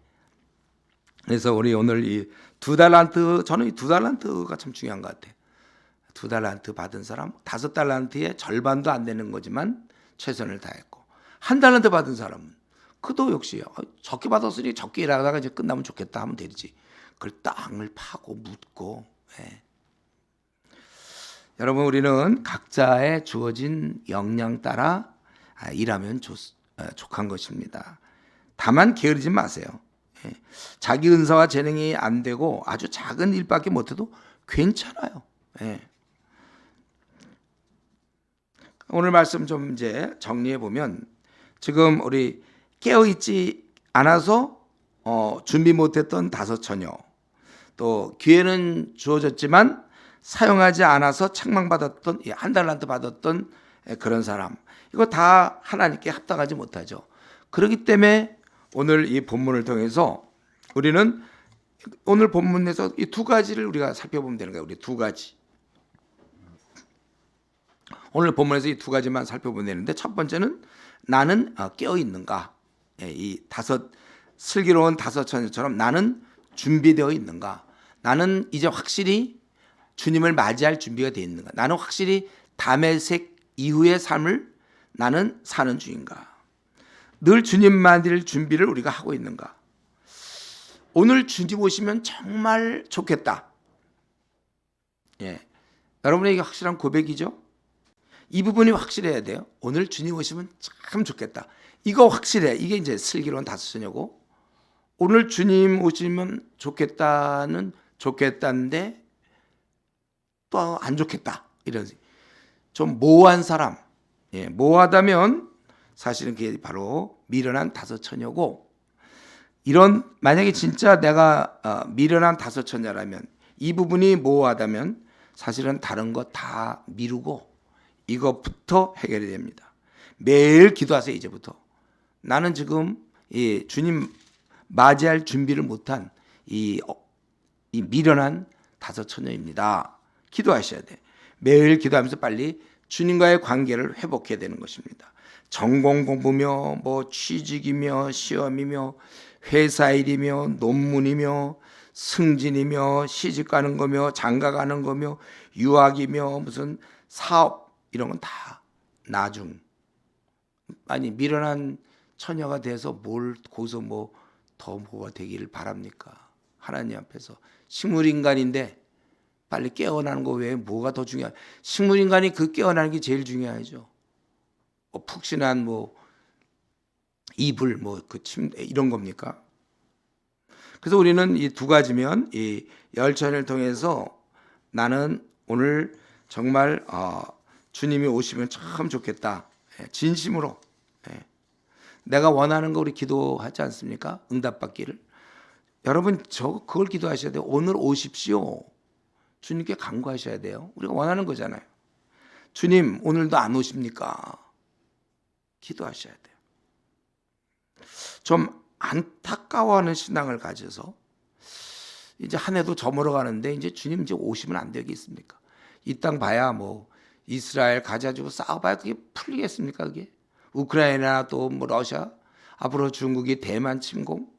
그래서 우리 오늘 이 2달란트, 저는 이 2달란트가 참 중요한 것 같아요. 2달란트 받은 사람, 5달란트의 절반도 안 되는 거지만 최선을 다했고, 1달란트 받은 사람은 그도 역시 적게 받았으니 적게 일하다가 이제 끝나면 좋겠다 하면 되지. 그걸 땅을 파고 묻고, 예. 여러분, 우리는 각자의 주어진 역량 따라 일하면 족한 것입니다. 다만 게으르지 마세요. 예. 자기 은사와 재능이 안 되고 아주 작은 일밖에 못해도 괜찮아요. 예. 오늘 말씀 좀 이제 정리해 보면 지금 우리 깨어있지 않아서 준비 못했던 5 처녀, 또 기회는 주어졌지만 사용하지 않아서 책망받았던, 한 달란트 받았던 그런 사람, 이거 다 하나님께 합당하지 못하죠. 그렇기 때문에 오늘 이 본문을 통해서 우리는 오늘 본문에서 이 2가지를 우리가 살펴보면 되는 거예요. 우리 2가지. 오늘 본문에서 이 2가지만 살펴보면 되는데, 첫 번째는 나는 깨어 있는가? 이 5 슬기로운 5 처녀처럼 나는 준비되어 있는가? 나는 이제 확실히 주님을 맞이할 준비가 되어 있는가? 나는 확실히 다메섹 이후의 삶을 나는 사는 중인가? 늘 주님 맞을 준비를 우리가 하고 있는가? 오늘 주님 오시면 정말 좋겠다. 예, 여러분에게 확실한 고백이죠? 이 부분이 확실해야 돼요. 오늘 주님 오시면 참 좋겠다. 이거 확실해. 이게 이제 슬기로운 5 처녀고, 오늘 주님 오시면 좋겠다는 좋겠다인데 또 안 좋겠다, 이런 좀 모호한 사람. 예, 모호하다면 사실은 그게 바로 미련한 5 처녀고, 이런 만약에 진짜 내가 미련한 5 처녀라면, 이 부분이 모호하다면 사실은 다른 거 다 미루고 이것부터 해결이 됩니다. 매일 기도하세요. 이제부터 나는 지금 이 주님 맞이할 준비를 못한 이 미련한 5 처녀입니다. 기도하셔야 돼. 매일 기도하면서 빨리 주님과의 관계를 회복해야 되는 것입니다. 전공 공부며 뭐 취직이며 시험이며 회사 일이며 논문이며 승진이며 시집 가는 거며 장가 가는 거며 유학이며 무슨 사업, 이런 건 다 나중. 아니, 미련한 처녀가 돼서 뭘 거기서 뭐 더 뭐가 되기를 바랍니까? 하나님 앞에서 식물인간인데 빨리 깨어나는 거 외에 뭐가 더 중요해? 식물인간이 그 깨어나는 게 제일 중요하죠. 푹신한 뭐 이불, 뭐 그 침대, 이런 겁니까? 그래서 우리는 이 2가지면 이 10처녀를 통해서 나는 오늘 정말 주님이 오시면 참 좋겠다. 진심으로 내가 원하는 거 우리 기도하지 않습니까? 응답받기를. 여러분 그걸 기도하셔야 돼요. 오늘 오십시오. 주님께 간구하셔야 돼요. 우리가 원하는 거잖아요. 주님 오늘도 안 오십니까? 기도하셔야 돼요. 좀 안타까워하는 신앙을 가져서 이제 한 해도 저물어 가는데 이제 주님 이제 오시면 안 되겠습니까? 이 땅 봐야 뭐 이스라엘 가져가지고 싸워봐야 그게 풀리겠습니까? 그게 우크라이나 또 뭐 러시아, 앞으로 중국이 대만 침공,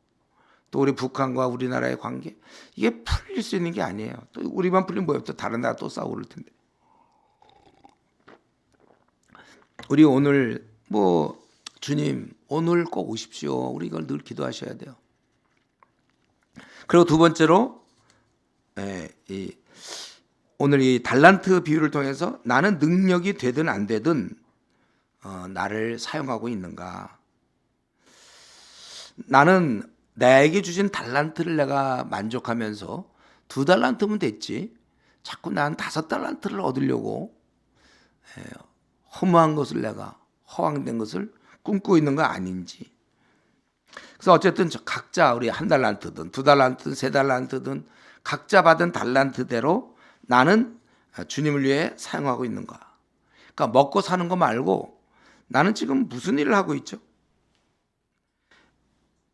또 우리 북한과 우리나라의 관계, 이게 풀릴 수 있는 게 아니에요. 또 우리만 풀리면 뭐예요? 또 다른 나라 또 싸우고 그럴 텐데. 우리 오늘 뭐 주님 오늘 꼭 오십시오. 우리 이걸 늘 기도하셔야 돼요. 그리고 2 번째로 오늘 이 달란트 비유를 통해서 나는 능력이 되든 안 되든 나를 사용하고 있는가? 나는 나에게 주신 달란트를 내가 만족하면서 2 달란트면 됐지, 자꾸 난 5 달란트를 얻으려고 허무한 것을, 내가 허황된 것을 꿈꾸고 있는 거 아닌지. 그래서 어쨌든 각자 우리 1 달란트든 2 달란트든 3 달란트든 각자 받은 달란트대로 나는 주님을 위해 사용하고 있는가? 그러니까 먹고 사는 거 말고 나는 지금 무슨 일을 하고 있죠?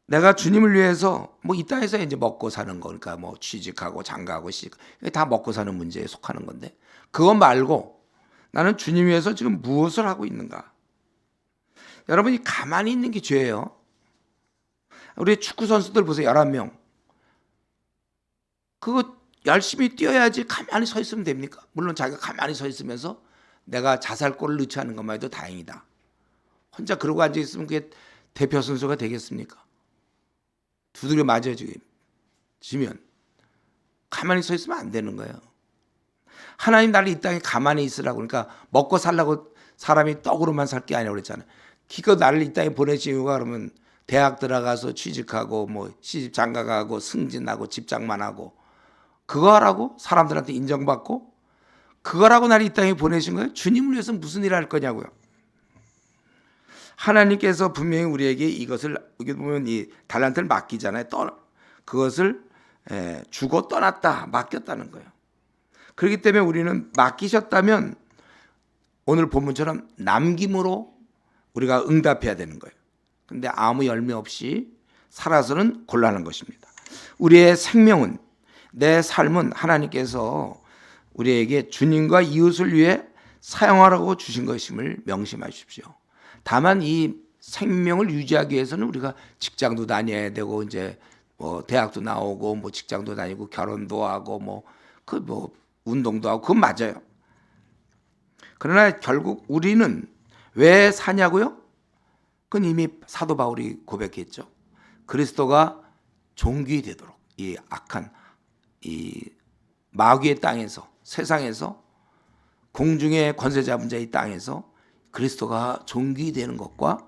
내가 주님을 위해서 뭐 이 땅에서 이제 먹고 사는 거, 그러니까 뭐 취직하고 장가하고 시집, 이게 다 먹고 사는 문제에 속하는 건데, 그거 말고 나는 주님 위해서 지금 무엇을 하고 있는가? 여러분이 가만히 있는 게 죄예요. 우리 축구 선수들 보세요. 11명. 그거 열심히 뛰어야지 가만히 서 있으면 됩니까? 물론 자기가 가만히 서 있으면서 내가 자살골을 넣지 않은 것만 해도 다행이다. 혼자 그러고 앉아 있으면 그게 대표 선수가 되겠습니까? 두드려 맞아지면 가만히 서 있으면 안 되는 거예요. 하나님 나를 이 땅에 가만히 있으라고, 그러니까 먹고 살라고 사람이 떡으로만 살 게 아니라고 그랬잖아요. 기껏 나를 이 땅에 보내신 이유가 그러면 대학 들어가서 취직하고 뭐 시집 장가가고 승진하고 집장만하고 그거 하라고 사람들한테 인정받고 그거라고 나를 이 땅에 보내신 거예요? 주님을 위해서 무슨 일을 할 거냐고요. 하나님께서 분명히 우리에게 이것을 여기 보면 이 달란트를 맡기잖아요. 그것을 주고 떠났다, 맡겼다는 거예요. 그렇기 때문에 우리는 맡기셨다면 오늘 본문처럼 남김으로 우리가 응답해야 되는 거예요. 그런데 아무 열매 없이 살아서는 곤란한 것입니다. 우리의 생명은, 내 삶은 하나님께서 우리에게 주님과 이웃을 위해 사용하라고 주신 것임을 명심하십시오. 다만 이 생명을 유지하기 위해서는 우리가 직장도 다녀야 되고 이제 뭐 대학도 나오고 뭐 직장도 다니고 결혼도 하고 뭐 운동도 하고 그건 맞아요. 그러나 결국 우리는 왜 사냐고요? 그건 이미 사도 바울이 고백했죠. 그리스도가 종기 되도록 이 악한 이 마귀의 땅에서 세상에서 공중의 권세 잡은 자의 땅에서 그리스도가 종기 되는 것과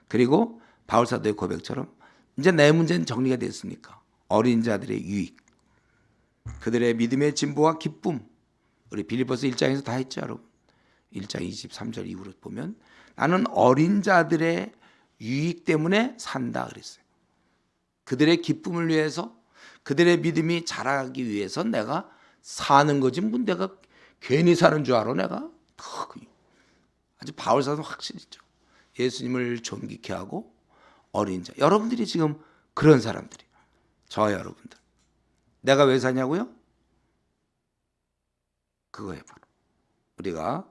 그리고 바울 사도의 고백처럼 이제 내 문제는 정리가 됐으니까 어린 자들의 유익, 그들의 믿음의 진보와 기쁨, 우리 빌립보서 1장에서 다 했죠, 여러분. 1장 23절 이후로 보면 나는 어린 자들의 유익 때문에 산다 그랬어요. 그들의 기쁨을 위해서, 그들의 믿음이 자라기 위해서 내가 사는 거지 뭐 내가 괜히 사는 줄 알아 내가? 아주 바울 사도 확실히 있죠. 예수님을 존귀케 하고 어린 자. 여러분들이 지금 그런 사람들이에요. 저 여러분들. 내가 왜 사냐고요? 그거예요. 바로. 우리가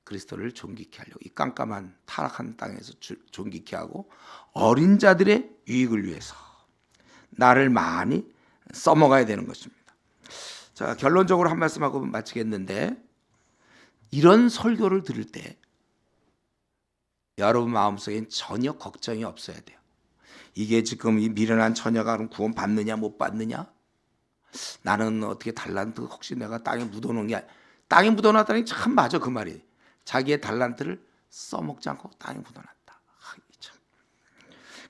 그리스도를 존귀케 하려고 이 깜깜한 타락한 땅에서 존귀케 하고 어린 자들의 유익을 위해서 나를 많이 써먹어야 되는 것입니다. 자, 결론적으로 한 말씀하고 마치겠는데 이런 설교를 들을 때 여러분 마음속엔 전혀 걱정이 없어야 돼요. 이게 지금 이 미련한 처녀가 구원 받느냐 못 받느냐? 나는 어떻게 달란트 혹시 내가 땅에 묻어놓은 게 땅에 묻어놨다니 참 맞아 그 말이. 자기의 달란트를 써먹지 않고 땅에 묻어놨다. 참.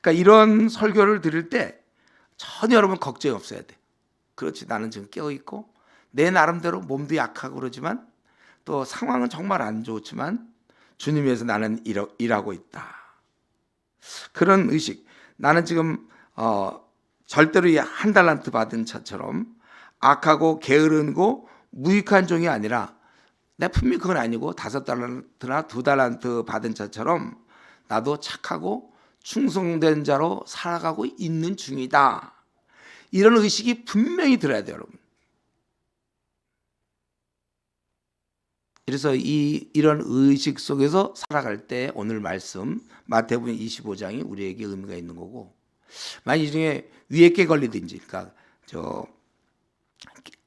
그러니까 이런 설교를 들을 때 전혀 여러분 걱정이 없어야 돼. 그렇지, 나는 지금 깨어있고 내 나름대로 몸도 약하고 그러지만 또 상황은 정말 안 좋지만 주님 위해서 나는 일하고 있다. 그런 의식. 나는 지금 절대로 한 달란트 받은 자처럼 악하고 게으르고 무익한 종이 아니라 내 분명히 그건 아니고 5달란트나 2달란트 받은 자처럼 나도 착하고 충성된 자로 살아가고 있는 중이다. 이런 의식이 분명히 들어야 돼요, 여러분. 그래서 이런 의식 속에서 살아갈 때 오늘 말씀 마태복음 25장이 우리에게 의미가 있는 거고, 만약 이 중에 위에 게 걸리든지, 그러니까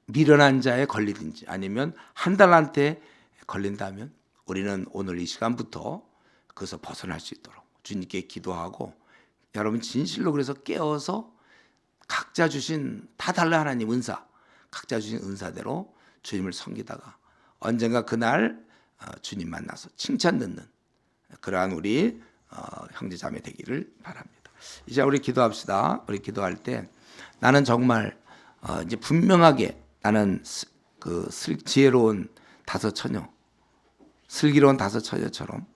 미련한 자에 걸리든지 아니면 한 달란트에 걸린다면 우리는 오늘 이 시간부터 그것을 벗어날 수 있도록 주님께 기도하고, 여러분 진실로 그래서 깨어서 각자 주신 다 달라 하나님 은사, 각자 주신 은사대로 주님을 섬기다가 언젠가 그날 주님 만나서 칭찬 듣는 그러한 우리 형제 자매 되기를 바랍니다. 이제 우리 기도합시다. 우리 기도할 때 나는 정말 이제 분명하게 나는 그 지혜로운 5 처녀, 슬기로운 5 처녀처럼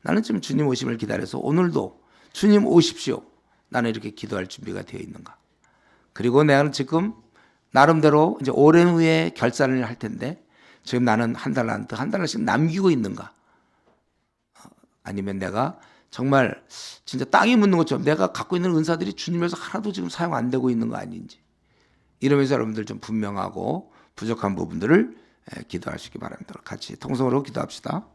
나는 지금 주님 오심을 기다려서 오늘도 주님 오십시오. 나는 이렇게 기도할 준비가 되어 있는가? 그리고 나는 지금 나름대로 이제 오랜 후에 결산을 할 텐데 지금 나는 한 달러씩 남기고 있는가? 아니면 내가 정말 진짜 땅에 묻는 것처럼 내가 갖고 있는 은사들이 주님에서 하나도 지금 사용 안 되고 있는 거 아닌지, 이러면서 여러분들 좀 분명하고 부족한 부분들을 기도하시기 바랍니다. 같이 통성으로 기도합시다.